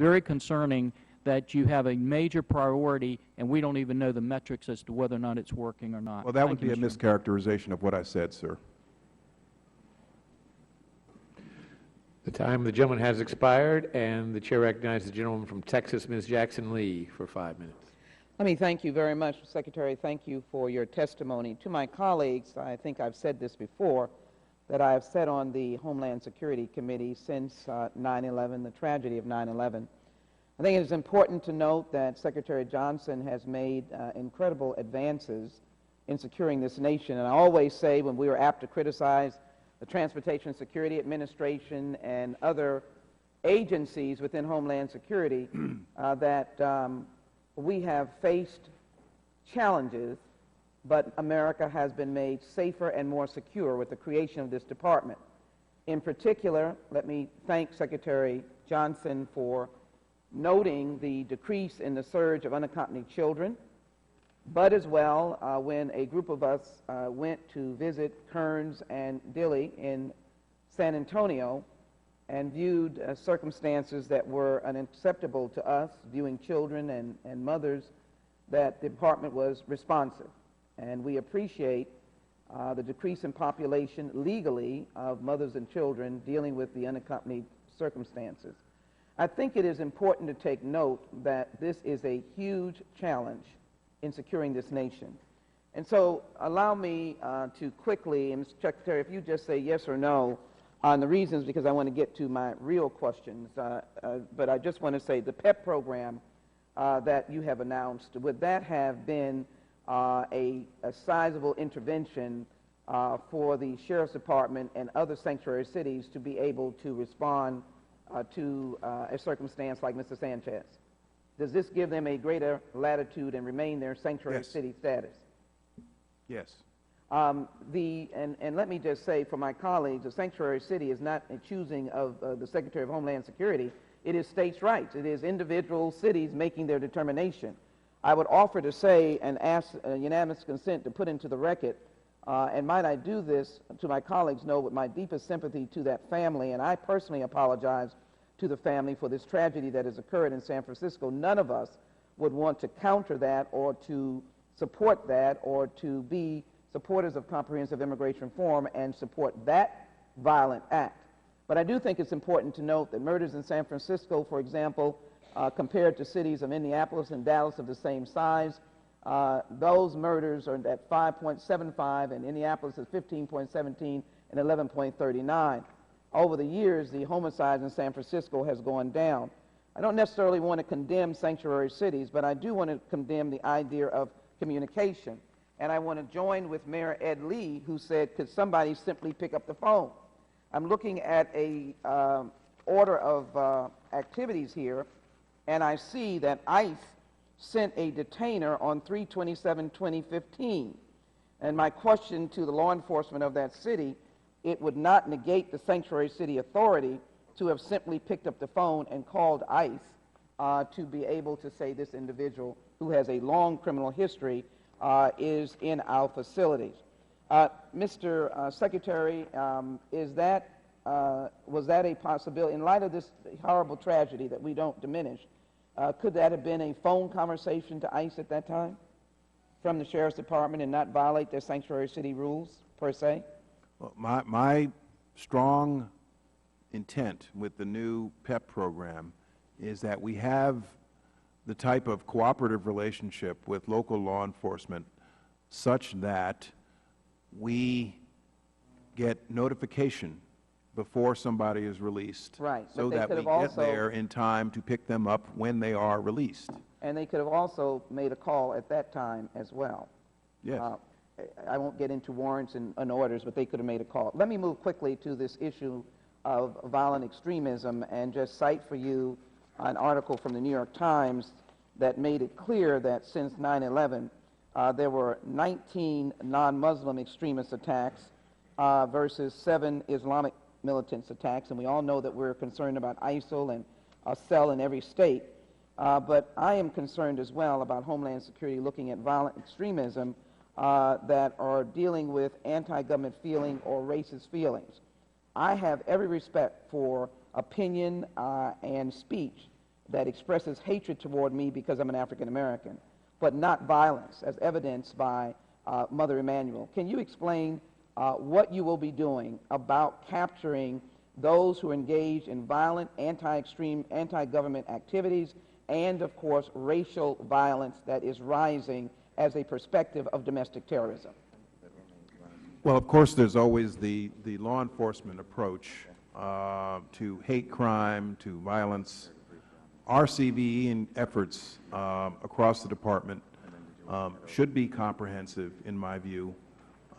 very concerning that you have a major priority and we don't even know the metrics as to whether or not it's working or not. Well, that would be a mischaracterization of what I said, sir. The time of the gentleman has expired, and the Chair recognizes the gentleman from Texas, Ms. Jackson Lee, for 5 minutes. Let me thank you very much, Secretary. Thank you for your testimony. To my colleagues, I think I've said this before, that I have sat on the Homeland Security Committee since 9/11, the tragedy of 9/11. I think it is important to note that Secretary Johnson has made incredible advances in securing this nation. And I always say, when we are apt to criticize the Transportation Security Administration and other agencies within Homeland Security, that we have faced challenges, but America has been made safer and more secure with the creation of this department. In particular, let me thank Secretary Johnson for noting the decrease in the surge of unaccompanied children, but as well, when a group of us went to visit Kearns and Dilley in San Antonio and viewed circumstances that were unacceptable to us, viewing children and mothers, that the department was responsive. And we appreciate the decrease in population legally of mothers and children dealing with the unaccompanied circumstances. I think it is important to take note that this is a huge challenge in securing this nation. And so allow me to quickly, and Mr. Secretary, if you just say yes or no on the reasons, because I want to get to my real questions, but I just want to say the PEP program that you have announced, would that have been a sizable intervention for the Sheriff's Department and other sanctuary cities to be able to respond to a circumstance like Mr. Sanchez? Does this give them a greater latitude and remain their sanctuary city status? Yes. And let me just say for my colleagues, a sanctuary city is not a choosing of the Secretary of Homeland Security. It is states' rights. It is individual cities making their determination. I would offer to say and ask unanimous consent to put into the record, and might I do this to my colleagues know with my deepest sympathy to that family, and I personally apologize to the family for this tragedy that has occurred in San Francisco. None of us would want to counter that or to support that or to be supporters of comprehensive immigration reform and support that violent act. But I do think it's important to note that murders in San Francisco, for example, compared to cities of Minneapolis and Dallas of the same size, those murders are at 5.75 and Indianapolis is 15.17 and 11.39. Over the years, the homicides in San Francisco has gone down. I don't necessarily want to condemn sanctuary cities, but I do want to condemn the idea of communication. And I want to join with Mayor Ed Lee, who said, could somebody simply pick up the phone? I'm looking at a order of activities here, and I see that ICE sent a detainer on 3/27/2015. And my question to the law enforcement of that city, it would not negate the sanctuary city authority to have simply picked up the phone and called ICE to be able to say this individual, who has a long criminal history, is in our facilities. Mr. Secretary, was that a possibility? In light of this horrible tragedy that we don't diminish, could that have been a phone conversation to ICE at that time from the Sheriff's Department and not violate their sanctuary city rules, per se? Well, my strong intent with the new PEP program is that we have the type of cooperative relationship with local law enforcement such that we get notification before somebody is released, right, so that we get there in time to pick them up when they are released. And they could have also made a call at that time as well. Yes. I won't get into warrants and orders, but they could have made a call. Let me move quickly to this issue of violent extremism and just cite for you an article from the New York Times that made it clear that since 9/11, there were 19 non-Muslim extremist attacks versus 7 Islamic militants attacks, and we all know that we're concerned about ISIL and a cell in every state. But I am concerned as well about Homeland Security looking at violent extremism that are dealing with anti-government feeling or racist feelings. I have every respect for opinion and speech, that expresses hatred toward me because I'm an African American, but not violence, as evidenced by Mother Emanuel. Can you explain what you will be doing about capturing those who engage in violent, anti-extreme, anti-government activities, and, of course, racial violence that is rising as a perspective of domestic terrorism? Well, of course, there's always the law enforcement approach to hate crime, to violence. Our CVE efforts across the department should be comprehensive, in my view.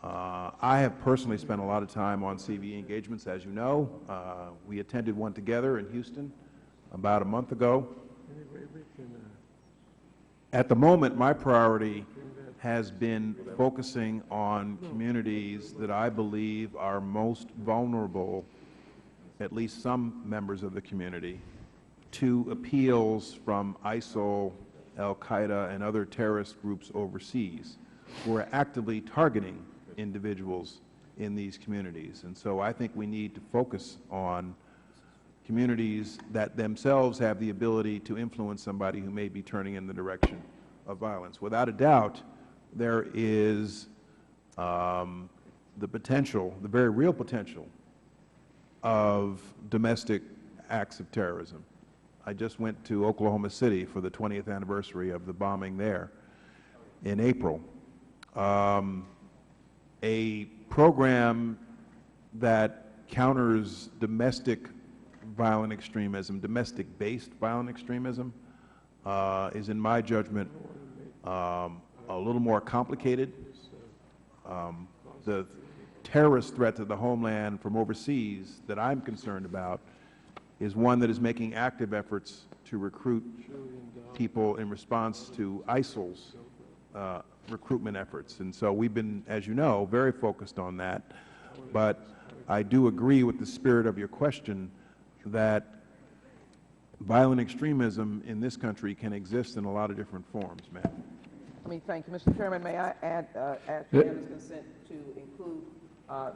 I have personally spent a lot of time on CVE engagements, as you know. We attended one together in Houston about a month ago. At the moment, my priority has been focusing on communities that I believe are most vulnerable, at least some members of the community, to appeals from ISIL, Al-Qaeda, and other terrorist groups overseas who are actively targeting individuals in these communities. And so I think we need to focus on communities that themselves have the ability to influence somebody who may be turning in the direction of violence. Without a doubt, there is the potential, the very real potential, of domestic acts of terrorism. I just went to Oklahoma City for the 20th anniversary of the bombing there in April. A program that counters domestic violent extremism, domestic-based violent extremism, is, in my judgment, a little more complicated. The terrorist threat to the homeland from overseas that I'm concerned about is one that is making active efforts to recruit people in response to ISIL's recruitment efforts. And so we've been, as you know, very focused on that. But I do agree with the spirit of your question that violent extremism in this country can exist in a lot of different forms, ma'am. Thank you. Mr. Chairman, may I ask unanimous consent to include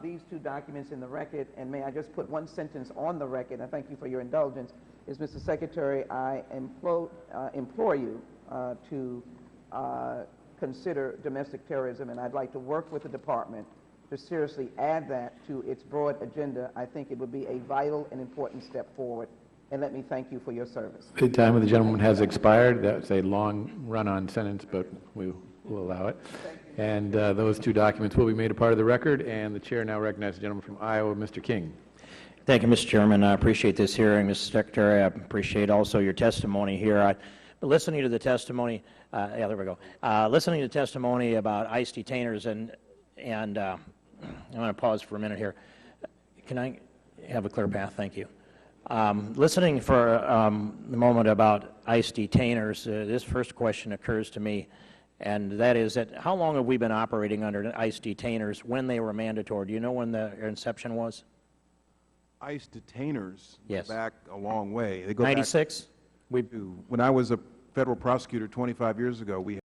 these two documents in the record, and may I just put one sentence on the record, and thank you for your indulgence, is, Mr. Secretary, I implore you to consider domestic terrorism, and I'd like to work with the department to seriously add that to its broad agenda. I think it would be a vital and important step forward, and let me thank you for your service. The time of the gentleman has expired. That's a long run-on sentence, but we will allow it. And those two documents will be made a part of the record, and the chair now recognizes the gentleman from Iowa, Mr. King. Thank you, Mr. Chairman. I appreciate this hearing, Mr. Secretary. I appreciate also your testimony here. Listening to the testimony, yeah, there we go. Listening to testimony about ICE detainers, and I'm going to pause for a minute here. Can I have a clear path? Thank you. Listening for the moment about ICE detainers, this first question occurs to me, and that is that how long have we been operating under ICE detainers when they were mandatory? Do you know when the inception was? ICE detainers Yes. go back a long way. They go 96? back to when I was a federal prosecutor 25 years ago. We